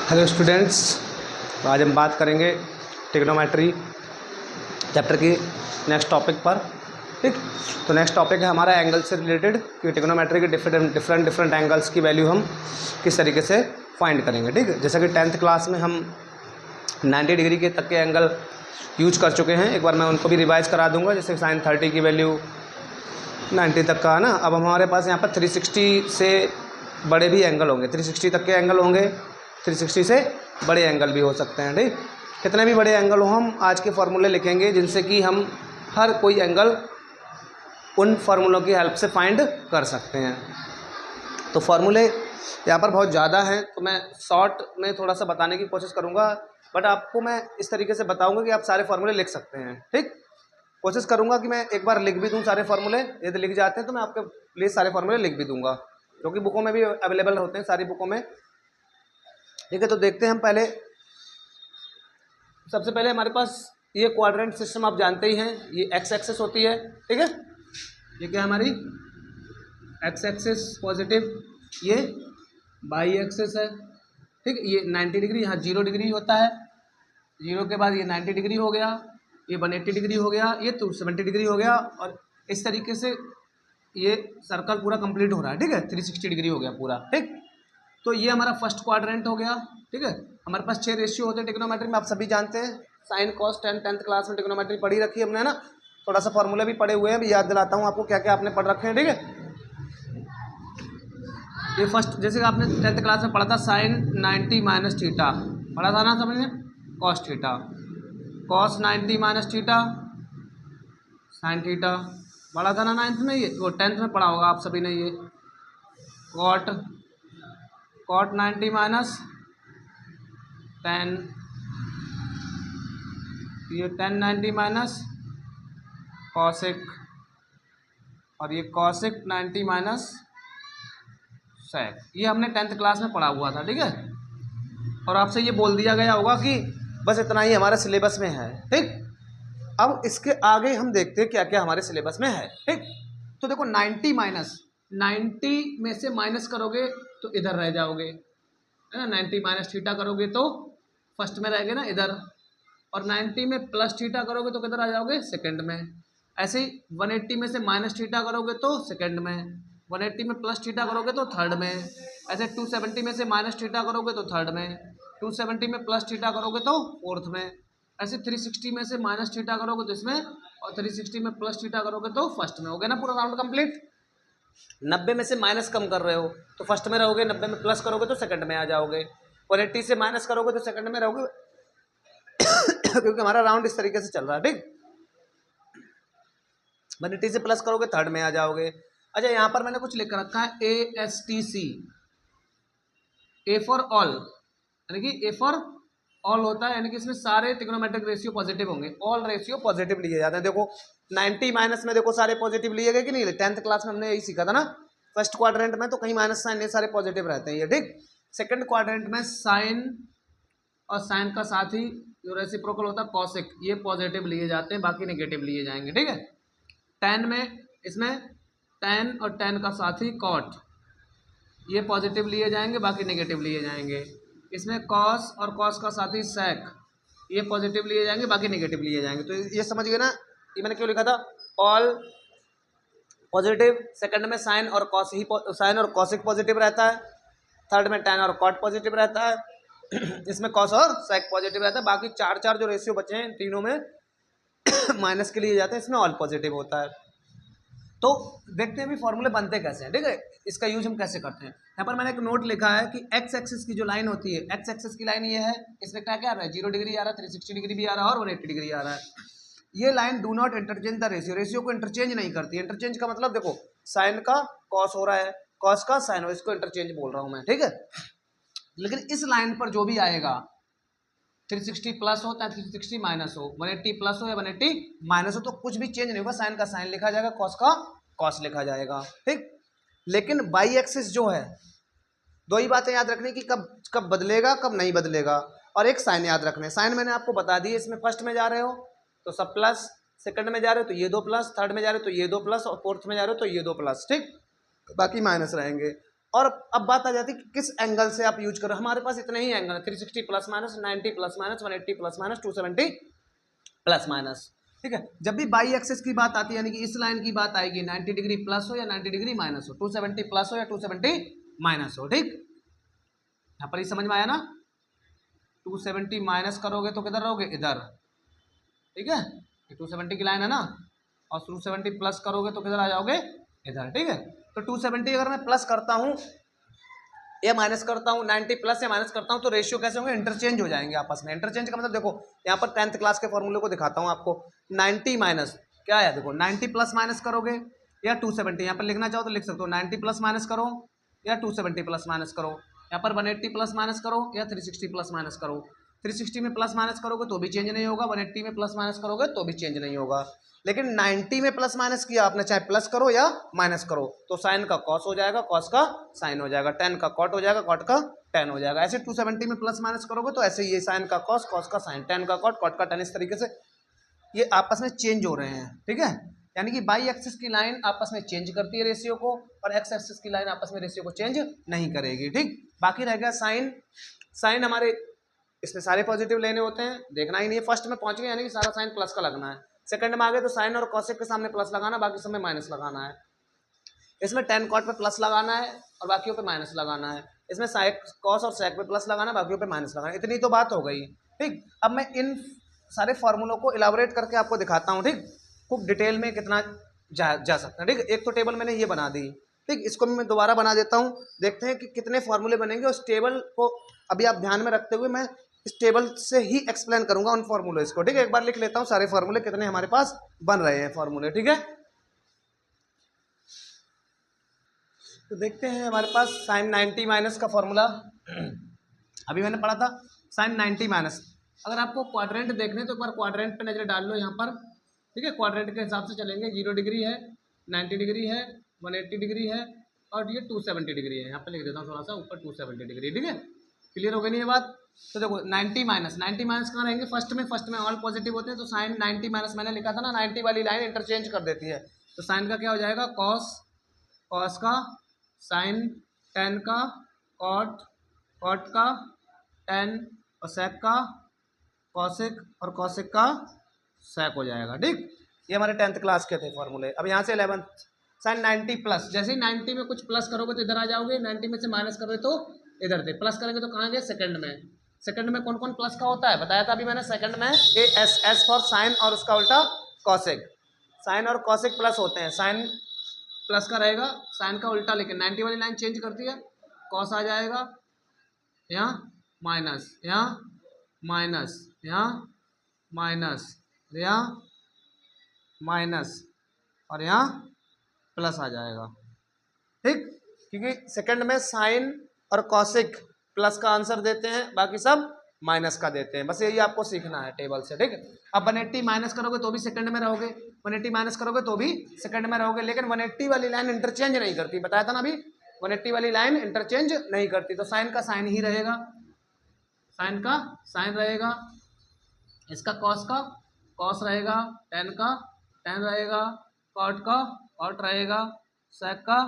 Hello students, आज हम बात करेंगे ट्रिग्नोमेट्री चैप्टर की नेक्स्ट टॉपिक पर। ठीक, तो नेक्स्ट टॉपिक है हमारा एंगल से रिलेटेड कि ट्रिग्नोमेट्री के डिफरेंट एंगल्स की वैल्यू हम किस तरीके से फाइंड करेंगे। ठीक है, जैसा कि 10th क्लास में हम 90 डिग्री के तक के एंगल यूज कर चुके हैं। एक बार मैं उनको भी रिवाइज करा दूंगा। जैसे sin 30 की वैल्यू 90 तक का है ना। अब हमारे पास यहाँ पर 360 से बड़े भी एंगल होंगे, 360 तक के एंगल होंगे, 360 से बड़े एंगल भी हो सकते हैं। ठीक, कितने भी बड़े एंगल हो हम आज के फार्मूले लिखेंगे जिनसे कि हम हर कोई एंगल उन फार्मूलों की हेल्प से फाइंड कर सकते हैं। तो फार्मूले यहाँ पर बहुत ज़्यादा हैं, तो मैं शॉर्ट में थोड़ा सा बताने की कोशिश करूँगा, बट आपको मैं इस तरीके से बताऊँगा कि आप सारे फार्मूले लिख सकते हैं। ठीक, कोशिश करूँगा कि मैं एक बार लिख भी दूँ सारे फार्मूले। यदि लिख जाते हैं तो मैं आपके लिए सारे फार्मूले लिख भी दूँगा, क्योंकि बुकों में भी अवेलेबल होते हैं, सारी बुकों में। ठीक है, तो देखते हैं हम पहले। सबसे पहले हमारे पास ये क्वाड्रेंट सिस्टम आप जानते ही हैं, ये एक्स एक्सिस होती है। ठीक है, ये क्या है हमारी एक्स एक्सिस पॉजिटिव, ये वाई एक्सिस है। ठीक, ये 90 डिग्री, यहाँ 0 डिग्री होता है, 0 के बाद ये 90 डिग्री हो गया, ये 180 डिग्री हो गया, ये 270 डिग्री हो गया, और इस तरीके से ये सर्कल पूरा कंप्लीट हो रहा है। ठीक है, 360 डिग्री हो गया पूरा। ठीक, तो ये हमारा फर्स्ट क्वाड्रेंट हो गया। ठीक है, हमारे पास 6 रेशियो होते हैं ट्रिग्नोमेट्री में, आप सभी जानते हैं। Sine cos tan 10th class में ट्रिग्नोमेट्री पढ़ी रखी है हमने, है ना। थोड़ा सा फॉर्मूला भी पढ़े हुए हैं, अभी याद दिलाता हूँ आपको क्या क्या आपने पढ़ रखे हैं। ठीक है, ये फर्स्ट जैसे कि आपने 10th क्लास में पढ़ा था, साइन 90 माइनस थीटा पढ़ा था ना समझ में, cos theta, cos 90 minus theta, sine theta पढ़ा था ना 9th में। ये वो 10th में पढ़ा होगा आप सभी ने। ये कॉट, कॉट 90 माइनस टेन, ये 10 90 माइनस कॉसिक, और ये कॉसिक 90 माइनस सेक। ये हमने 10th क्लास में पढ़ा हुआ था। ठीक है, और आपसे ये बोल दिया गया होगा कि बस इतना ही हमारे सिलेबस में है। ठीक, अब इसके आगे हम देखते हैं क्या क्या हमारे सिलेबस में है। ठीक, तो देखो 90 में से माइनस करोगे तो इधर रह जाओगे, है ना। 90 माइनस थीटा करोगे तो फर्स्ट में रहेंगे ना इधर, और 90 में प्लस थीटा करोगे तो किधर आ जाओगे, सेकंड में। ऐसे ही 180 में से माइनस थीटा करोगे तो सेकंड में, 180 में प्लस थीटा करोगे तो थर्ड में। ऐसे 270 में से माइनस थीटा करोगे तो थर्ड में, 270 में प्लस थीटा करोगे तो फोर्थ में। ऐसे 360 में से माइनस थीटा करोगे तो इसमें, और 360 में प्लस थीटा करोगे तो फर्स्ट में। हो गया ना पूरा राउंड कंप्लीट। 90 में से माइनस कम कर रहे हो तो फर्स्ट में रहोगे, 90 में प्लस करोगे तो सेकंड में आ जाओगे, 180 से माइनस करोगे तो सेकंड में रहोगे क्योंकि हमारा राउंड इस तरीके से चल रहा है। ठीक, 180 से प्लस करोगे थर्ड में आ जाओगे। अच्छा, यहाँ पर मैंने कुछ लिख रखा है ASTC, ए फॉर ऑल, यानी कि ए फॉर ऑल होता है, यानी कि इसमें सारे ट्रिग्नोमेट्रिक रेशियो पॉजिटिव होंगे, ऑल रेशियो पॉजिटिव लिए जाते हैं। देखो 90 माइनस में देखो सारे पॉजिटिव लिए गए कि नहीं, 10th क्लास में हमने यही सीखा था ना। फर्स्ट क्वाड्रेंट में तो कहीं माइनस साइन नहीं, सारे पॉजिटिव रहते हैं ये। ठीक, सेकंड क्वाड्रेंट में साइन और साइन का साथ ही जो रेसिप्रोकल होता है कॉसिक, ये पॉजिटिव लिए जाते हैं, बाकी नेगेटिव लिए जाएंगे। ठीक है, टेन में इसमें टेन और टेन का साथ ही कॉट, ये पॉजिटिव लिए जाएंगे, बाकी नेगेटिव लिए जाएंगे। इसमें कॉस और कॉस का साथ ही सेक, ये पॉजिटिव लिए जाएंगे, बाकी नेगेटिव लिए जाएंगे। तो ये समझ गए ना, ये मैंने क्यों लिखा था, ऑल पॉजिटिव। सेकंड में साइन और कॉस ही, साइन और कॉसिक पॉजिटिव रहता है। थर्ड में टेन और कॉट पॉजिटिव रहता है इसमें कॉस और सेक पॉजिटिव रहता है। बाकी चार जो रेशियो बचे हैं तीनों में माइनस के लिए जाते हैं, इसमें ऑल पॉजिटिव होता है। तो देखते हैं भी फॉर्मूले बनते कैसे हैं। ठीक है, इसका यूज हम कैसे करते हैं। यहाँ पर मैंने एक नोट लिखा है कि एक्स एक्सिस की जो लाइन होती है, एक्स एक्सिस की लाइन ये है, इसमें क्या क्या आ रहा है, 0 डिग्री आ रहा है, 360 डिग्री भी आ रहा है, और 180 डिग्री आ रहा है। ये line do not interchange the ratio, ratio को इंटरचेंज नहीं करती। इंटरचेंज का मतलब देखो, साइन का कॉस हो रहा है, कॉस का साइन हो, इसको इंटरचेंज बोल रहा हूँ मैं। ठीक है, लेकिन इस लाइन पर जो भी आएगा, 360 प्लस हो या 360 माइनस हो, 180 प्लस हो या 180 माइनस हो, तो कुछ भी चेंज नहीं होगा। साइन का साइन लिखा जाएगा, कॉस का कॉस लिखा जाएगा। ठीक, लेकिन बाई एक्सिस जो है, दो ही बातें याद रखनी कि कब कब बदलेगा, कब नहीं बदलेगा, और एक साइन याद रखने। साइन मैंने आपको बता दी, इसमें फर्स्ट में जा रहे हो तो सब प्लस, सेकंड में जा रहे हो तो ये दो प्लस, थर्ड में जा रहे हो तो ये दो प्लस, और फोर्थ में जा रहे हो तो ये दो प्लस। ठीक, बाकी माइनस रहेंगे। और अब बात आ जाती है कि किस एंगल से आप यूज करो। हमारे पास इतने ही एंगल है, 360 plus minus, 90 plus minus, 180 plus minus, 270 plus minus. ठीक है, जब भी बाई एक्सिस की बात आती है यानी कि इस लाइन की बात आएगी, 90 डिग्री प्लस हो या 90 डिग्री माइनस हो, 270 प्लस हो या 270 माइनस हो। ठीक, यहाँ पर ही समझ में आया ना। 270 माइनस करोगे तो किधर रहोगे, इधर। ठीक है, ये 270 की लाइन है ना, और 270 प्लस करोगे तो किधर आ जाओगे, इधर। ठीक है, तो 270 अगर मैं प्लस करता हूँ या माइनस करता हूँ, 90 प्लस या माइनस करता हूँ, तो रेशियो कैसे होंगे, इंटरचेंज हो जाएंगे आपस में। इंटरचेंज का मतलब देखो, यहाँ पर 10th क्लास के फॉर्मूले को दिखाता हूँ आपको। 90 माइनस क्या है, देखो 90 प्लस माइनस करोगे या 270, यहाँ पर लिखना चाहो तो लिख सकते हो, 90 प्लस माइनस करो या 270 प्लस माइनस करो, यहाँ पर 180 प्लस माइनस करो या 360 प्लस माइनस करो। 360 में प्लस माइनस करोगे तो भी चेंज नहीं होगा, 180 में प्लस माइनस करोगे तो भी चेंज नहीं होगा। लेकिन 90 में प्लस माइनस किया आपने, चाहे प्लस करो या माइनस करो, तो साइन का कॉस हो जाएगा, कॉस का साइन हो जाएगा, टेन का कॉट हो जाएगा, कॉट का टेन हो जाएगा। ऐसे 270 में प्लस माइनस करोगे तो ऐसे ये साइन का कॉस, कॉस का साइन, टेन का कॉट, कॉट का टेन, इस तरीके से ये आपस में चेंज हो रहे हैं। ठीक है, यानी कि बाई एक्सिस की लाइन आपस में चेंज करती है रेशियो को, और एक्स एक्सिस की लाइन आपस में रेशियो को चेंज नहीं करेगी। ठीक, बाकी रह गया साइन। साइन हमारे इसमें सारे पॉजिटिव लेने होते हैं, देखना ही नहीं है। फर्स्ट में पहुंच गए यानी कि सारा साइन प्लस का लगना है। सेकंड में आ गए तो साइन और कॉसेक के सामने प्लस लगाना, बाकी सब में माइनस लगाना है। इसमें टेन कॉट पे प्लस लगाना है और बाकियों पे माइनस लगाना है। इसमें साइक कॉस और सेक पे प्लस लगाना है, बाकियों पे माइनस लगाना है। इतनी तो बात हो गई। ठीक, अब मैं इन सारे फॉर्मूलों को इलाबोरेट करके आपको दिखाता हूँ। ठीक, खूब डिटेल में कितना जा सकता है। ठीक, एक तो टेबल मैंने ये बना दी। ठीक, इसको भी मैं दोबारा बना देता हूँ, देखते हैं कि कितने फॉर्मूले बनेंगे। उस टेबल को अभी आप ध्यान में रखते हुए मैं इस टेबल से ही एक्सप्लेन करूंगा उन फॉर्मूले को। ठीक है, एक बार लिख लेता हूँ सारे फॉर्मूले कितने हमारे पास बन रहे हैं फॉर्मूले। ठीक है, तो देखते हैं हमारे पास साइन 90 माइनस का फॉर्मूला अभी मैंने पढ़ा था। साइन 90 माइनस, अगर आपको क्वाड्रेंट देखने तो एक बार क्वाड्रेंट पे नजर डाल लो यहाँ पर। ठीक है, क्वाड्रेंट के हिसाब से चलेंगे। 0 डिग्री है, 90 डिग्री है, 180 डिग्री है, और ये 270 डिग्री है। यहाँ पे लिख देता हूँ थोड़ा सा ऊपर, 270 डिग्री। ठीक है, क्लियर हो गई नहीं ये बात। तो देखो 90 माइनस, 90 माइनस कहाँ रहेंगे, फर्स्ट में ऑल पॉजिटिव होते हैं, तो साइन 90 माइनस मैंने लिखा था ना, 90 वाली लाइन इंटरचेंज कर देती है। तो साइन का क्या हो जाएगा, कॉस, कॉस का साइन, टेन का कॉट, कॉट का टेन, और सेक का कॉसेक, और कॉसेक का सेक हो जाएगा। ठीक, ये हमारे 10th क्लास के थे फॉर्मूले। अब यहाँ से 11th, साइन 90 प्लस, जैसे ही 90 में कुछ प्लस करोगे तो इधर आ जाओगे, 90 में से माइनस करोगे तो इधर थे, प्लस करेंगे तो कहाँ गए, सेकंड में। सेकंड में कौन कौन प्लस का होता है बताया था अभी मैंने। सेकंड में A S, S for sine और उसका उल्टा कॉसेक। साइन और कॉसेक प्लस होते हैं, साइन प्लस का रहेगा, साइन का उल्टा, लेकिन 90 वाली लाइन चेंज करती है, कॉस आ जाएगा, यहाँ माइनस, यहाँ माइनस, यहाँ माइनस, यहाँ माइनस, और यहाँ प्लस आ जाएगा। ठीक, क्योंकि सेकंड में साइन और कॉसिक प्लस का आंसर देते हैं, बाकी सब माइनस का देते हैं। बस यही आपको सीखना है टेबल से। ठीक है, अब 180 माइनस करोगे तो भी सेकंड में रहोगे, 180 माइनस करोगे तो भी सेकंड में रहोगे, लेकिन 180 वाली लाइन इंटरचेंज नहीं करती, बताया था ना अभी। 180 वाली लाइन इंटरचेंज नहीं करती, तो साइन का साइन ही रहेगा, साइन का साइन रहेगा, इसका कॉस का कॉस रहेगा, टेन का टेन रहेगा, कॉट का कॉट रहेगा, सेक का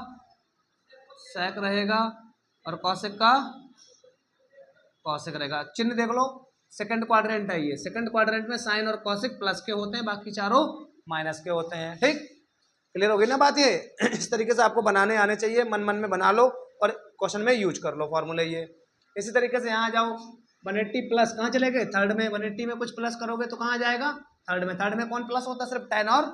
सेक रहेगा, और कॉसेक का कॉसेक रहेगा। चिन्ह देख लो, सेकंड क्वाड्रेंट है ये। सेकंड क्वाड्रेंट में साइन और कॉसेक प्लस के होते हैं, बाकी चारों माइनस के होते हैं। ठीक, क्लियर हो गई ना बात ये। इस तरीके से आपको बनाने आने चाहिए, मन मन में बना लो और क्वेश्चन में यूज कर लो फॉर्मूले ये। इसी तरीके से यहाँ जाओ, 180 प्लस कहाँ चले गए, थर्ड में। 180 में कुछ प्लस करोगे तो कहाँ जाएगा, थर्ड में। थर्ड में कौन प्लस होता है, सिर्फ टेन और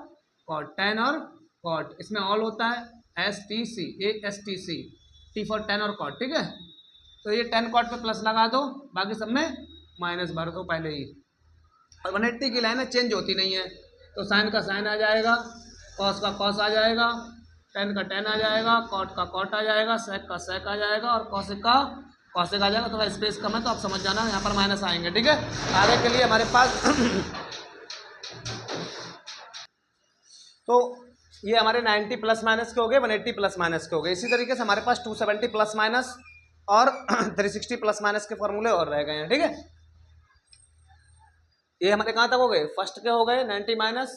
कॉट, टेन और कॉट। इसमें ऑल होता है S T C, A S T C, T for tan और कॉट। ठीक है, तो ये 10 कॉट पे प्लस लगा दो, बाकी सब में माइनस भर दो पहले ही। और 180 की लाइन चेंज होती नहीं है, तो साइन का साइन आ जाएगा, कॉस का कॉस आ जाएगा, टेन का टेन आ जाएगा, कॉट का कॉट आ जाएगा, सेक का सेक आ जाएगा, और कॉसेक का कॉसेक आ जाएगा। थोड़ा स्पेस कम है तो आप समझ जाना, यहाँ पर माइनस आएंगे। ठीक है, आगे के लिए हमारे पास तो ये हमारे 90 प्लस माइनस के हो गए, 180 प्लस माइनस के हो गए। इसी तरीके से हमारे पास 270 प्लस माइनस और 360 प्लस माइनस के फॉर्मूले और रह गए हैं। ठीक है, ये हमारे कहाँ तक हो गए, फर्स्ट के हो गए 90 माइनस,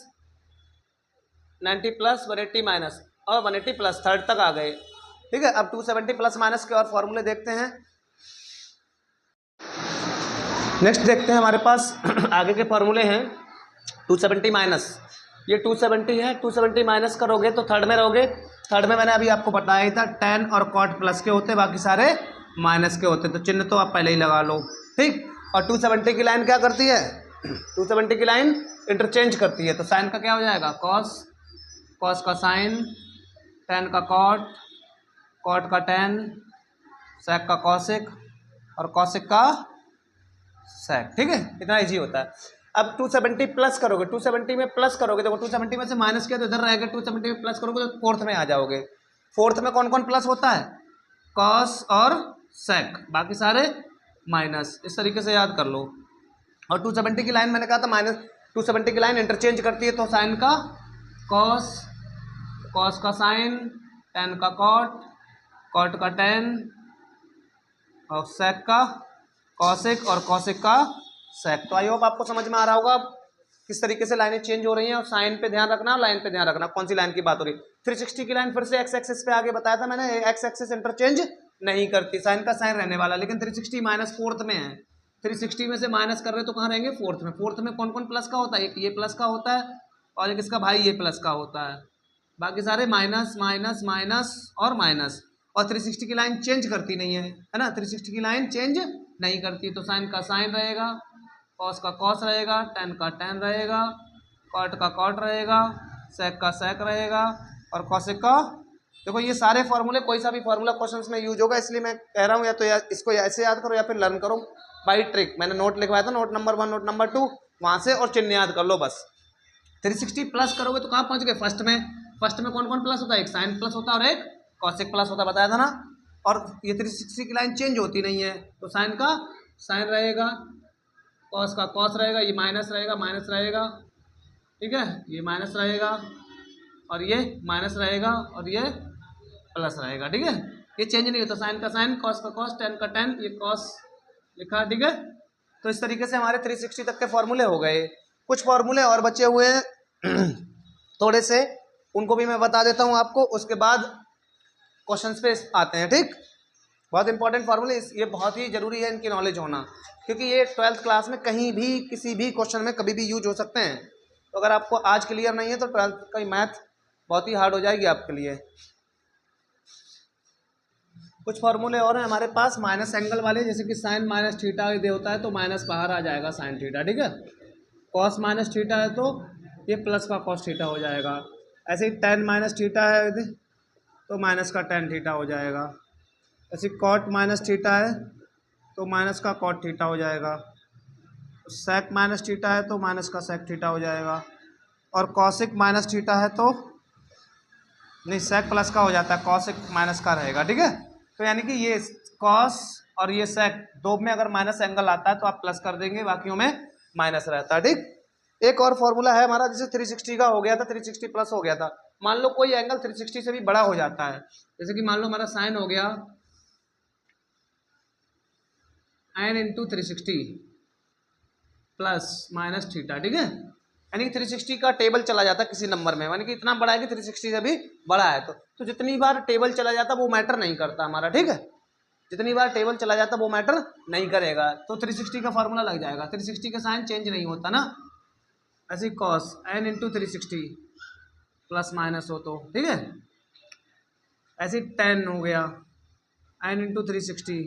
90 प्लस, 180 माइनस और 180 प्लस, थर्ड तक आ गए। ठीक है। अब 270 प्लस माइनस के और फॉर्मूले देखते हैं। नेक्स्ट देखते हैं हमारे पास आगे के फॉर्मूले हैं 270 माइनस, ये 270 है, 270 माइनस करोगे तो थर्ड में रहोगे। थर्ड में मैंने अभी आपको बताया ही था tan और cot प्लस के होते, बाकी सारे माइनस के होते, तो चिन्ह तो आप पहले ही लगा लो, ठीक। और 270 की लाइन क्या करती है, 270 की लाइन इंटरचेंज करती है, तो साइन का क्या हो जाएगा कॉस, कॉस का साइन, tan का cot, cot का tan, sec का कॉसिक और कॉसिक का सेक, ठीक है। इतना इजी होता है। अब 270 प्लस करोगे, 270 में प्लस करोगे, देखो 270 में से माइनस किया तो इधर रहेगा, 270 में प्लस करोगे तो फोर्थ में आ जाओगे। फोर्थ में कौन कौन प्लस होता है, कॉस और सेक, बाकी सारे माइनस, इस तरीके से याद कर लो। और 270 की लाइन मैंने कहा था माइनस, 270 की लाइन इंटरचेंज करती है, तो साइन का कॉस, कॉस का साइन, tan का कॉट, कॉट का tan और सेक का कॉसिक और कॉसिक का सेक। तो आई होप आपको समझ में आ रहा होगा किस तरीके से लाइनें चेंज हो रही हैं, और साइन पे ध्यान रखना, लाइन पे ध्यान रखना, कौन सी लाइन की बात हो रही है। 360 की लाइन फिर से एक्स एक्सिस पे आगे बताया था मैंने, एक्स एक्सिस इंटरचेंज नहीं करती, साइन का साइन रहने वाला, लेकिन 360 माइनस फोर्थ में है, 360 में से माइनस कर रहे तो कहाँ रहेंगे, फोर्थ में। फोर्थ में कौन कौन प्लस का होता है, एक ये प्लस का होता है और एक इसका भाई ये प्लस का होता है, बाकी सारे माइनस माइनस माइनस और माइनस। और 360 की लाइन चेंज करती नहीं है ना, 360 की लाइन चेंज नहीं करती, तो साइन का साइन रहेगा, कॉस का कॉस रहेगा, tan का tan रहेगा, कॉट का कॉट रहेगा, सेक का सेक रहेगा और कॉसिक का। देखो ये सारे फॉर्मूले, कोई सा भी फॉर्मूला क्वेश्चंस में यूज होगा, इसलिए मैं कह रहा हूँ या तो इसको ऐसे याद करो या फिर लर्न करो बाई ट्रिक। मैंने नोट लिखवाया था, नोट नंबर 1 नोट नंबर 2, वहाँ से और चिन्ह याद कर लो बस। 360 प्लस करोगे तो कहाँ पहुँच गए, फर्स्ट में। फर्स्ट में कौन कौन प्लस होता है, एक साइन प्लस होता है और एक कॉसिक प्लस होता है, बताया था ना। और ये 360 की लाइन चेंज होती नहीं है, तो साइन का साइन रहेगा, कॉस का कॉस रहेगा, ये माइनस रहेगा, माइनस रहेगा, ठीक है, ये माइनस रहेगा और ये माइनस रहेगा और ये प्लस रहेगा, ठीक है। ये चेंज नहीं होता, साइन का साइन, कॉस का कॉस, tan का tan, ये कॉस लिखा, ठीक है। तो इस तरीके से हमारे 360 तक के फॉर्मूले हो गए। कुछ फॉर्मूले और बचे हुए हैं थोड़े से, उनको भी मैं बता देता हूँ आपको, उसके बाद क्वेश्चंस पे आते हैं, ठीक। बहुत इंपॉर्टेंट फार्मूले, ये बहुत ही जरूरी है इनकी नॉलेज होना, क्योंकि ये 12th क्लास में कहीं भी किसी भी क्वेश्चन में कभी भी यूज हो सकते हैं। तो अगर आपको आज क्लियर नहीं है तो 12th का मैथ बहुत ही हार्ड हो जाएगी आपके लिए। कुछ फार्मूले और हैं हमारे पास माइनस एंगल वाले, जैसे कि साइन माइनस थीटा यदि होता है तो माइनस बाहर आ जाएगा साइन थीटा, ठीक है। कॉस माइनस थीटा है तो ये प्लस का कॉस थीटा हो जाएगा। ऐसे ही tan माइनस थीटा है यदि तो माइनस का tan थीटा हो जाएगा। ऐसे कॉट माइनस थीटा है तो माइनस का कॉट थीटा हो जाएगा। सेक माइनस थीटा है तो माइनस का सेक थीटा हो जाएगा। और कॉसिक माइनस थीटा है तो नहीं, सेक प्लस का हो जाता है, कॉसिक माइनस का रहेगा, ठीक है। तो यानी कि ये कॉस और ये सेक दो में अगर माइनस एंगल आता है तो आप प्लस कर देंगे, बाकियों में माइनस रहता है, ठीक। एक और फॉर्मूला है हमारा, जैसे 360 का हो गया था, 360 प्लस हो गया था, मान लो कोई एंगल 360 से भी बड़ा हो जाता है, जैसे कि मान लो हमारा साइन हो गया n into 360 plus minus theta, ठीक है। यानी कि 360 का टेबल चला जाता है किसी नंबर में, यानी कि इतना बड़ा है कि 360 से भी बड़ा है, तो जितनी बार टेबल चला जाता वो मैटर नहीं करता हमारा, ठीक है। जितनी बार टेबल चला जाता वो मैटर नहीं करेगा, तो 360 का फॉर्मूला लग जाएगा। 360 का साइन चेंज नहीं होता ना, ऐसे cos n into 360 plus minus हो तो, ठीक है। ऐसे tan हो गया n इंटू 360,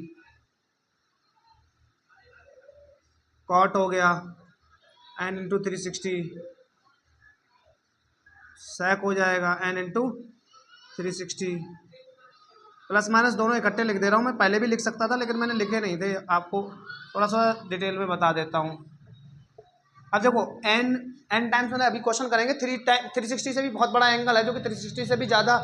कॉट हो गया n इंटू 360, सेक हो जाएगा n इंटू 360। प्लस माइनस दोनों इकट्ठे लिख दे रहा हूँ, मैं पहले भी लिख सकता था लेकिन मैंने लिखे नहीं थे, आपको थोड़ा सा डिटेल में बता देता हूँ। अब देखो n टाइम्स मैंने अभी क्वेश्चन करेंगे, 360 से भी बहुत बड़ा एंगल है जो कि 360 से भी ज़्यादा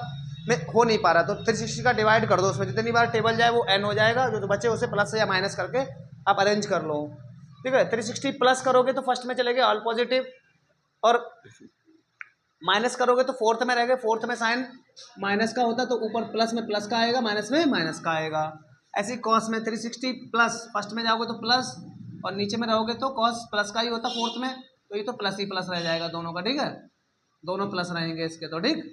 में हो नहीं पा रहा, तो 360 का डिवाइड कर दो, उसमें जितनी बार टेबल जाए वो n हो जाएगा, जो बचे उसे प्लस या माइनस करके आप अरेंज कर लो, ठीक है। 360 प्लस करोगे तो फर्स्ट में चलेंगे ऑल पॉजिटिव, और माइनस करोगे तो फोर्थ में रहेगा, फोर्थ में साइन माइनस का होता है तो ऊपर प्लस में प्लस का आएगा, माइनस में माइनस का आएगा। ऐसे कॉस में 360 प्लस, फर्स्ट में जाओगे तो प्लस और नीचे में रहोगे तो कॉस प्लस का ही होता फोर्थ में, तो ये तो प्लस ही प्लस रह जाएगा दोनों का, ठीक है, दोनों प्लस रहेंगे इसके, तो ठीक।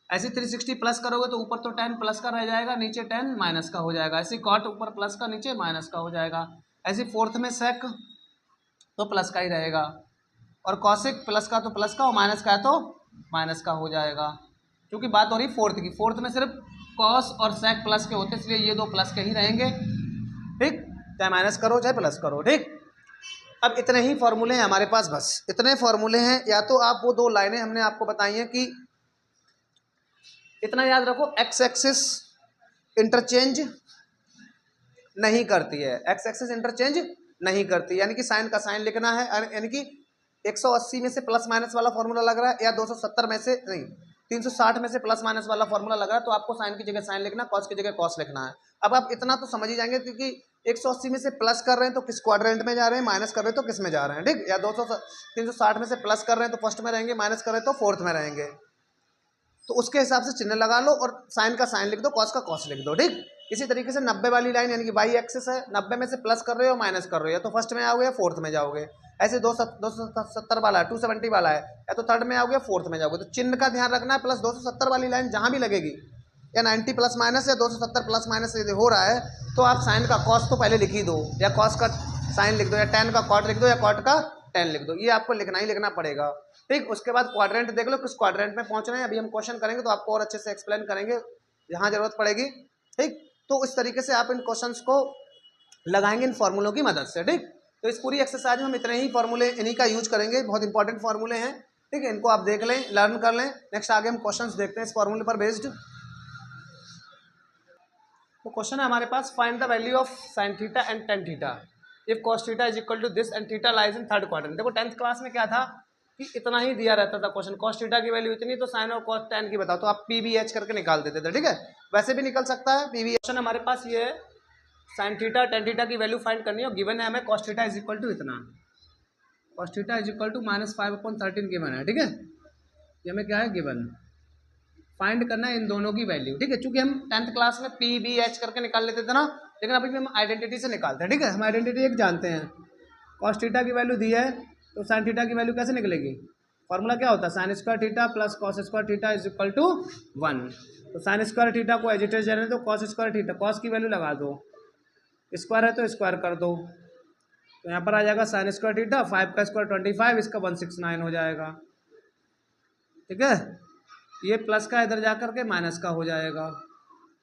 ऐसे 360 प्लस करोगे तो ऊपर तो 10 प्लस का रह जाएगा, नीचे 10 माइनस का हो जाएगा। ऐसे कॉट ऊपर प्लस का, नीचे माइनस का हो जाएगा। ऐसे फोर्थ में सेक तो प्लस का ही रहेगा, और कॉसिक प्लस का तो प्लस का, और माइनस का है तो माइनस का हो जाएगा। क्योंकि बात हो रही फोर्थ की, फोर्थ में सिर्फ कॉस और सेक प्लस के होते हैं, इसलिए ये दो प्लस के ही रहेंगे। ठीक, चाहे माइनस करो चाहे प्लस करो। ठीक, अब इतने ही फॉर्मूले हैं हमारे पास, बस इतने फॉर्मूले हैं। या तो आप वो दो लाइनें हमने आपको बताई हैं कि इतना याद रखो, एक्स एक्सिस इंटरचेंज नहीं करती है, एक्स एक्सिस इंटरचेंज नहीं करती, यानी कि साइन का साइन लिखना है, यानी कि 180 में से प्लस माइनस वाला फॉर्मूला लग रहा है, या 270 में से नहीं 360 में से प्लस माइनस वाला फॉर्मूला लग रहा है, तो आपको साइन की जगह साइन लिखना, कॉस की जगह कॉस लिखना है। अब आप इतना तो समझ ही जाएंगे, क्योंकि 180 में से प्लस कर रहे हैं तो किस क्वाड्रेंट में जा रहे हैं, माइनस कर रहे हैं तो किस में जा रहे हैं। ठीक, या 360 में से प्लस कर रहे हैं तो फर्स्ट में रहेंगे, माइनस कर रहे हैं तो फोर्थ में रहेंगे, तो उसके हिसाब से चिन्ह लगा लो और साइन का साइन लिख दो, कॉस का कॉस लिख दो। ठीक, इसी तरीके से 90 वाली लाइन, यानी कि वाई एक्सिस है, 90 में से प्लस कर रहे हो माइनस कर रहे हो, या तो फर्स्ट में आओगे या फोर्थ में जाओगे। ऐसे 270 वाला है, 270 वाला है, या तो थर्ड में आओगे या फोर्थ में जाओगे। तो चिन्ह का ध्यान रखना है, प्लस 270 वाली लाइन जहां भी लगेगी, या 90 प्लस माइनस या 270 प्लस माइनस यदि हो रहा है, तो आप साइन का कॉस तो पहले लिख ही दो, या कॉस का साइन लिख दो, या टेन का कॉट लिख दो, या कॉट का टेन लिख दो। ये आपको लिखना ही लिखना पड़ेगा। ठीक, उसके बाद क्वाड्रेंट देख लो किस क्वाड्रेंट में पहुंच रहे हैं। अभी हम क्वेश्चन करेंगे तो आपको और अच्छे से एक्सप्लेन करेंगे जहां जरूरत पड़ेगी। ठीक, तो इस तरीके से आप इन क्वेश्चंस को लगाएंगे इन फॉर्मूलों की मदद से। ठीक, तो इस पूरी एक्सरसाइज में हम इतने ही फॉर्मूले इन्हीं का यूज करेंगे, बहुत इंपॉर्टेंट फॉर्मूले हैं। ठीक है, इनको आप देख लें, लर्न कर लें। नेक्स्ट आगे हम क्वेश्चंस देखते हैं इस फॉर्मूले पर बेस्ड। तो क्वेश्चन है हमारे पास, find the value of sine theta and tan theta if cos theta is equal to this and theta lies in third quadrant. देखो 10th क्लास में क्या था कि इतना ही दिया रहता था क्वेश्चन, कॉस थीटा की वैल्यू इतनी, तो साइन और कॉस टेन की बताओ, तो आप पी बी एच करके निकाल देते थे। ठीक है, वैसे भी निकल सकता है पी बी एच। क्वेश्चन हमारे पास ये है, साइन थीटा टेन थीटा की वैल्यू फाइंड करनी है, और गिवन है हमें cos theta is equal to इतना, cos theta is equal to -5/13 given है। ठीक है, ये हमें क्या है गिवन, फाइंड करना है इन दोनों की वैल्यू। ठीक है, चूंकि हम 10th क्लास में पी बी एच करके निकाल लेते थे ना, लेकिन अभी भी हम आइडेंटिटी से निकालते हैं। ठीक है, हम आइडेंटिटी एक जानते हैं, कॉस थीटा की वैल्यू दी है तो साइन थीटा की वैल्यू कैसे निकलेगी, फॉर्मूला क्या होता है, sine square theta plus cos square theta is equal to 1। तो साइन स्क्वायर थीटा को एजिटेज जाने दो, कॉस स्क्वायर थीटा, कॉस की वैल्यू लगा दो, स्क्वायर है तो स्क्वायर कर दो, तो यहाँ पर आ जाएगा साइन स्क्वायर थीटा, 5 का स्क्वायर 25, इसका 169 हो जाएगा। ठीक है, ये प्लस का इधर जा करके माइनस का हो जाएगा,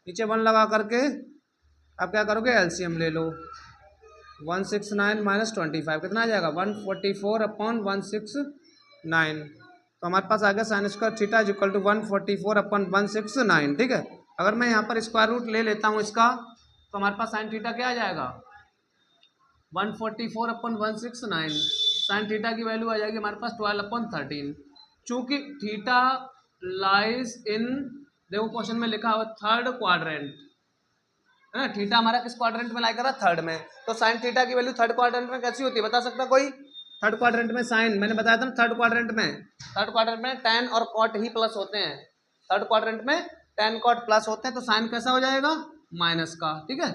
नीचे 1 लगा करके आप क्या करोगे, एलसीएम ले लो, 169 माइनस 25 कितना आ जाएगा, 144/169। तो हमारे पास आ गया sine square theta is equal to 144/169। ठीक है, अगर मैं यहाँ पर स्क्वायर रूट ले लेता हूँ इसका, तो हमारे पास साइन थीटा क्या आ जाएगा, 144/169। साइन थीटा की वैल्यू आ जाएगी हमारे पास 12/13। चूंकि थीटा लाइज इन, देखो क्वेश्चन में लिखा हुआ थर्ड क्वाड्रेंट है ना, थीटा हमारा किस क्वाड्रेंट में लाई कर रहा है, थर्ड में, तो साइन थीटा की वैल्यू थर्ड क्वाड्रेंट में कैसी होती है, बता सकता कोई। थर्ड क्वाड्रेंट में साइन, मैंने बताया था ना, थर्ड क्वाड्रेंट में टेन और कॉट ही प्लस होते हैं, थर्ड क्वाड्रेंट में टेन कॉट प्लस होते हैं, तो साइन कैसा हो जाएगा, माइनस का। ठीक है,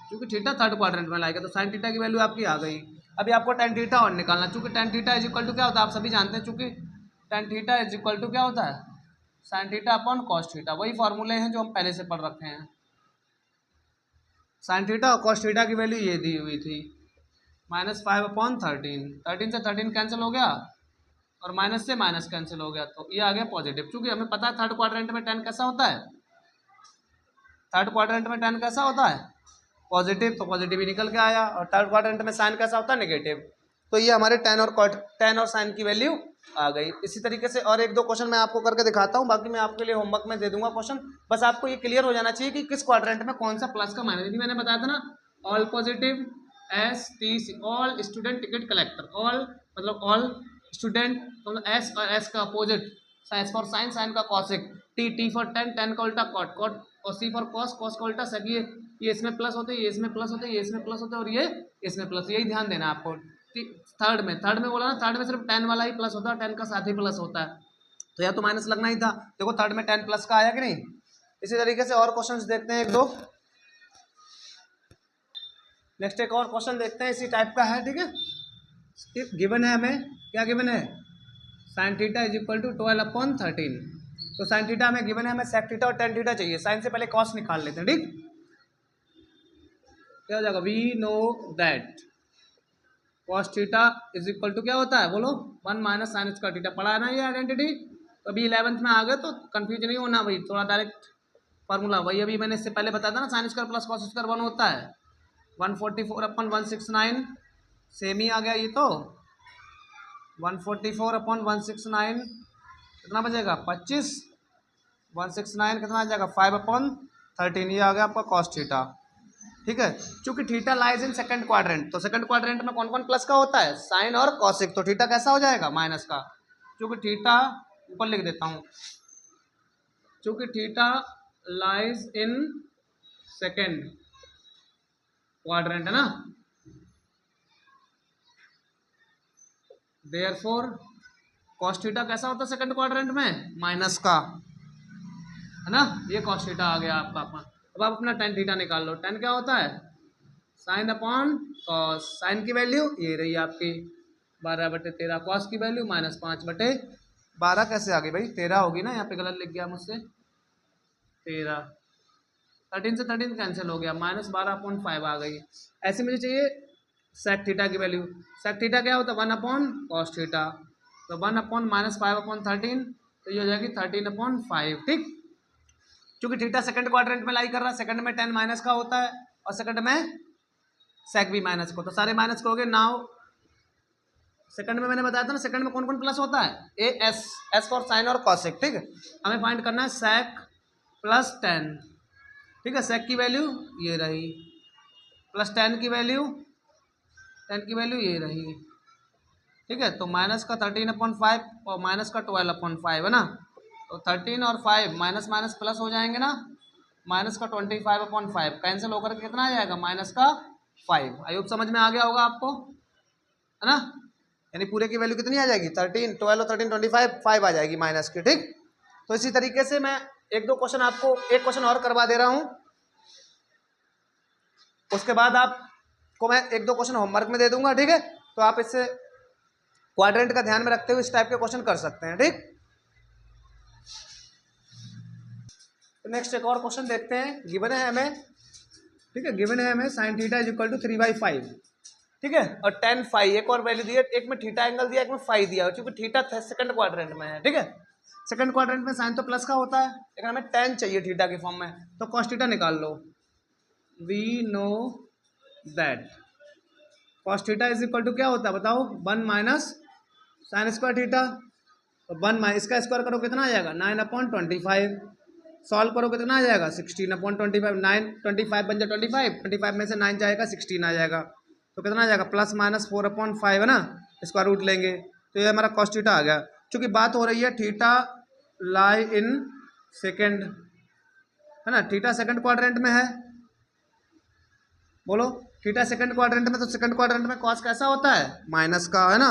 क्योंकि थीटा थर्ड क्वाड्रेंट में लाएगा, तो साइन थीटा की वैल्यू आपकी आ गई। अभी आपको टेन थीटा और निकालना, चूंकि tan theta is equal to क्या होता है, आप सभी जानते हैं, चूंकि tan theta is equal to क्या होता है, sine theta upon cos theta, वही फॉर्मूले हैं जो हम पहले से पढ़ रखे हैं। साइन थीटा और कॉस थीटा की वैल्यू ये दी हुई थी, -5/13, 13 से 13 कैंसिल हो गया, और माइनस से माइनस कैंसिल हो गया, तो ये आ गया पॉजिटिव। क्योंकि हमें पता है थर्ड क्वाड्रेंट में 10 कैसा होता है, थर्ड क्वाड्रेंट में 10 कैसा होता है, पॉजिटिव, तो पॉजिटिव ही निकल के आया। और थर्ड क्वाड्रेंट में साइन कैसा होता है, नेगेटिव, तो ये हमारे टेन और साइन की वैल्यू आ गई। इसी तरीके से और एक दो क्वेश्चन मैं आपको करके दिखाता हूँ, बाकी मैं आपके लिए होमवर्क में दे दूंगा क्वेश्चन। बस आपको ये क्लियर हो जाना चाहिए कि किस क्वाड्रेंट में कौन सा प्लस का माइनस, मैंने बताया था ना, all positive, STC all student ticket collector, all मतलब ऑल स्टूडेंट, मतलब एस और एस का opposite, S for sine, sine का cosec, T for tan, tan का उल्टा कॉट, कॉट और सी फॉर कॉस, कॉस का उल्टा सेक। ये इसमें प्लस होते हैं, ये इसमें प्लस होते हैं, ये इसमें प्लस होते हैं, और ये इसमें प्लस, यही ध्यान देना आपको। थर्ड में बोला ना, थर्ड में सिर्फ 10 वाला ही प्लस होता है, 10 का साथ ही प्लस होता है, तो या तो माइनस लगना ही था। देखो थर्ड में 10 प्लस का आया कि नहीं। इसी तरीके से और क्वेश्चंस देखते हैं एक दो, नेक्स्ट एक और क्वेश्चन देखते हैं इसी टाइप का है। ठीक है, गिवन है हमें, क्या गिवन है, sine theta is equal to 12/13, तो साइन थीटा हमें गिवन है, हमें सेक थीटा और टेन थीटा चाहिए। साइन से पहले कॉस निकाल लेते हैं, ठीक। क्या हो जाएगा, we know that cos theta is equal to क्या होता है बोलो, 1 माइनस साइन स्क्वायर थीटा। पढ़ा है ना ये आइडेंटिटी, तो अभी 11th में आ गए तो कंफ्यूज नहीं होना भाई, थोड़ा डायरेक्ट फार्मूला वही अभी मैंने इससे पहले बताया था ना, sine square plus cos square 1 होता है, 144/169 सेम ही आ गया ये तो। 144/169 कितना बचेगा 25, 169 कितना आ जाएगा 5/13, ये आ गया आपका कॉस थीटा, ठीक है। चूंकि theta lies in second quadrant, तो सेकंड क्वाड्रेंट में कौन कौन प्लस का होता है, साइन और कॉसिक, तो थीटा कैसा हो जाएगा माइनस का। चूंकि थीटा ऊपर लिख देता हूं, चूंकि theta lies in second quadrant है ना, देयरफॉर कॉस थीटा कैसा होता है सेकंड क्वाड्रेंट में, माइनस का, है ना। ये कॉस थीटा आ गया आपका अपना। अब आप अपना टेन थीटा निकाल लो। टेन क्या होता है, साइन अपॉन कॉस, साइन की वैल्यू ये रही आपकी 12/13, कॉस की वैल्यू -5/12। कैसे आ गई भाई, 13 होगी ना, यहाँ पे गलत लिख गया मुझसे, 13, 13 से 13 कैंसिल हो गया, -12/5 आ गई। ऐसे मुझे चाहिए सेक थीटा की वैल्यू। सेक थीटा क्या होता है, 1 अपॉन कॉस थीटा, तो 1 अपॉन -5/13, तो ये हो जाएगी 13/5, ठीक। क्योंकि थीटा सेकंड क्वाड्रेंट में लाई कर रहा है, सेकंड में टेन माइनस का होता है और सेकंड में सेक भी माइनस को, तो सारे माइनस करोगे। नाउ सेकंड में मैंने बताया था ना, सेकंड में कौन कौन प्लस होता है, A S, S for sine और कॉसेक, ठीक है। हमें फाइंड करना है सेक प्लस टेन, ठीक है। सेक की वैल्यू ये रही, प्लस टेन की वैल्यू ये रही, ठीक है। तो माइनस का 13/5 और माइनस का 12/5 है ना, तो 13 और 5 माइनस माइनस प्लस हो जाएंगे ना, माइनस का 25/5 कैंसिल होकर कितना आ जाएगा, माइनस का 5। आई होप समझ में आ गया होगा आपको, है ना। यानी पूरे की वैल्यू कितनी आ जाएगी, 13, 12 और 13 25, 5 आ जाएगी माइनस की, ठीक। तो इसी तरीके से मैं एक दो क्वेश्चन आपको, एक क्वेश्चन और करवा दे रहा हूं, उसके बाद आपको मैं एक दो क्वेश्चन होमवर्क में दे दूंगा, ठीक है। तो आप इससे क्वाड्रेंट का ध्यान में रखते हुए इस टाइप के क्वेश्चन कर सकते हैं, ठीक। तो नेक्स्ट एक और क्वेश्चन देखते हैं, गिवन है हमें, ठीक है, गिवन है हमें sine theta is equal to 3/5, ठीक है, और tan फाई एक और वैल्यू दी है, एक में थीटा एंगल दिया, एक में फाई दिया, क्योंकि थीटा सेकंड क्वाड्रेंट में है, ठीक है। सेकंड क्वाड्रेंट में साइन तो प्लस का होता है, लेकिन हमें tan चाहिए थीटा के फॉर्म में, तो cos थीटा निकाल लो। We know that cos theta is equal to क्या होता है बताओ, 1 माइनस साइन स्क्वायर थीटा, तो 1 माइनस इसका स्क्वायर करो कितना आ जाएगा, 9/25, सॉल्व करो कितना आ जाएगा, 16/25, 9 25 बन जाए 25, 25 में से 9 जाएगा 16 आ जाएगा, तो कितना आ जाएगा +-4/5 है ना, इसका रूट लेंगे, तो ये हमारा cos थीटा आ गया। क्योंकि बात हो रही है थीटा लाई इन सेकंड, है ना, थीटा सेकंड क्वाड्रेंट में है, बोलो थीटा सेकंड क्वाड्रेंट में, तो सेकंड क्वाड्रेंट में cos कैसा होता है, माइनस का, है ना।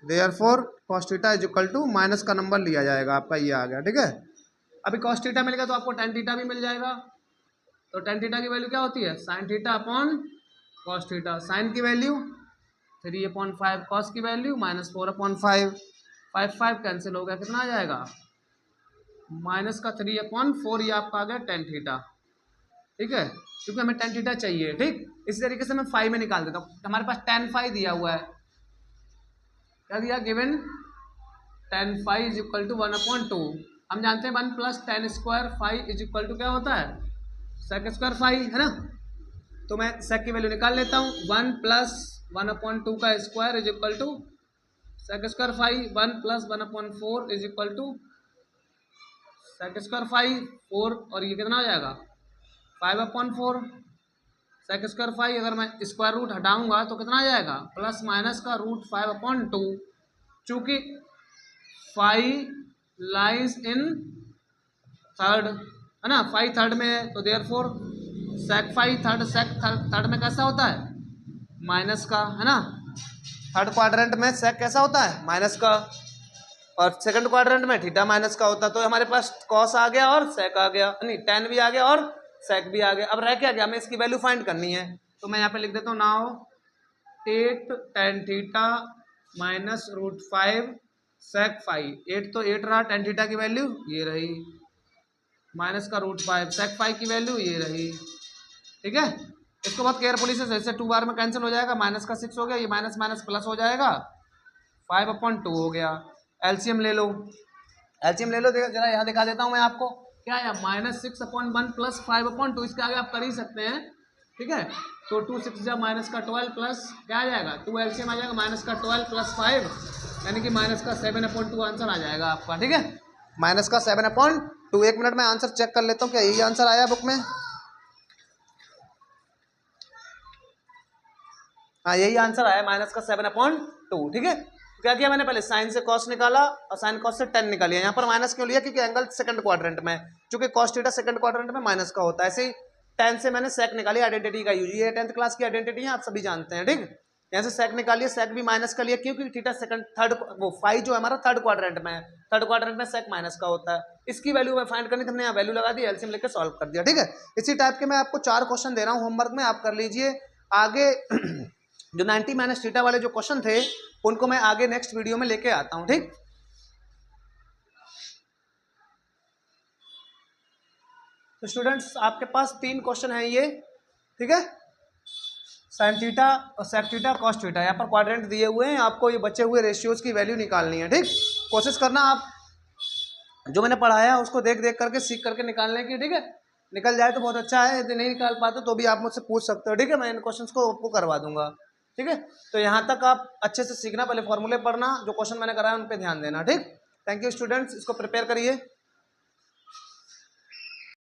Therefore cos theta is equal to minus का नंबर लिया जाएगा, आपका ये आ गया, ठीक है। अभी cos थीटा मिल गया तो आपको tan थीटा भी मिल जाएगा, तो tan थीटा की वैल्यू क्या होती है, sin theta upon cos theta, sine की वैल्यू 3/5, cos की वैल्यू -4/5, 5 कैंसिल हो गया, कितना आ जाएगा माइनस का 3/4, ये आपका आ गया tan थीटा, ठीक है, क्योंकि हमें tan थीटा चाहिए, ठीक। इसी तरीके से मैं 5 में निकाल देता हूँ, हमारे पास tan 5 दिया हुआ है, क्या दिया, given tan 5 is equal to 1/2, हम जानते हैं 1 + tan square 5 is equal to क्या होता है, sec स्क्वायर 5, है ना। तो मैं sec की वैल्यू निकाल लेता हूँ, 1 + 1/2 का square is equal to sec square 5, 1 + 1/4 is equal to sec square 5, 4, और ये कितना आ जाएगा 5/4, sec स्क्वायर 5, अगर मैं स्क्वायर रूट हटाऊंगा तो कितना आ जाएगा ± का √5/2, चूंकि 5 लाइज इन थर्ड, है ना, 5 थर्ड में है, तो therefore sec 5 third, sec third में कैसा होता है, माइनस का, है ना। थर्ड क्वाड्रेंट में sec कैसा होता है, माइनस का, और सेकंड क्वाड्रेंट में थीटा माइनस का होता है। तो हमारे पास cos आ गया और sec आ गया, नहीं tan भी आ गया और sec भी आ गया। अब रह क्या गया, हमें इसकी वैल्यू फाइंड करनी है, तो मैं यहाँ पे लिख देता हूँ, नाउ 8 tan थीटा -√5 सेक फाइव, 8 तो 8 रहा, टेन थीटा की वैल्यू ये रही, माइनस का √5, सेक फाइव की वैल्यू ये रही। ठीक है, इसको बहुत केयरफुली से, जैसे 2 बार में कैंसिल हो जाएगा, माइनस का 6 हो गया, ये माइनस माइनस प्लस हो जाएगा, 5/2 हो गया। एलसीएम ले लो, एलसीएम ले लो, जरा यहाँ दिखा देता हूँ मैं आपको, क्या है -6/1 प्लस 5/2, इसके आगे आप कर ही सकते हैं। ठीक है, तो 2 6 जा माइनस का 12 प्लस क्या आ जाएगा, 2 एलसीएम आ जाएगा, माइनस का 12 प्लस 5 यानी कि माइनस का 7/2 आंसर आ जाएगा आपका। ठीक है, माइनस का 7/2। 1 मिनट में आंसर चेक कर लेता हूँ, क्या यही आंसर आया बुक में? हाँ, यही आंसर आया, माइनस का 7/2। ठीक है, क्या किया मैंने, पहले साइन से कॉस निकाला और साइन कॉस से टेन निकालिया। यहाँ पर माइनस क्यों लिया, क्योंकि एंगल सेकंड क्वाड्रेंट में, चूंकि कॉस थीटा सेकंड क्वाड्रेंट में माइनस का होता है। ऐसे ही टेन से मैंने सेक निकाली, आइडेंटिटी का यूज, ये 10th क्लास की आइडेंटिटी है, आप सभी जानते हैं। ठीक, यहाँ से सेक निकालिए, सेक भी माइनस का लिया, क्योंकि थीटा सेकंड थर्ड, वो फाइव जो हमारा थर्ड क्वाड्रेंट में है, थर्ड क्वाड्रेंट में सेक माइनस का होता है। इसकी वैल्यू में फाइंड करनी, हमने यहाँ वैल्यू लगा दी, एलसीएम लेकर सॉल्व कर दिया। ठीक है, इसी टाइप के मैं आपको 4 क्वेश्चन दे रहा हूँ होमवर्क में, आप कर लीजिए। आगे जो 90 माइनस थीटा वाले जो क्वेश्चन थे उनको मैं आगे नेक्स्ट वीडियो में लेके आता हूं। ठीक, तो स्टूडेंट्स आपके पास 3 क्वेश्चन है ये। ठीक है, साइन थीटा और सेक थीटा कॉस थीटा, यहाँ पर क्वाड्रेंट दिए हुए हैं, आपको ये बचे हुए रेशियोज की वैल्यू निकालनी है। ठीक, कोशिश करना आप जो मैंने पढ़ाया उसको देख देख करके सीख करके निकालने की। ठीक है, निकल जाए तो बहुत अच्छा है, यदि नहीं निकाल पाते तो भी आप मुझसे पूछ सकते हो। ठीक है, मैं इन क्वेश्चंस को आपको करवा दूंगा। ठीक है, तो यहाँ तक आप अच्छे से सीखना, पहले फॉर्मूले पढ़ना, जो क्वेश्चन मैंने कराया उन पर ध्यान देना। ठीक, थैंक यू स्टूडेंट्स, इसको प्रिपेयर करिए।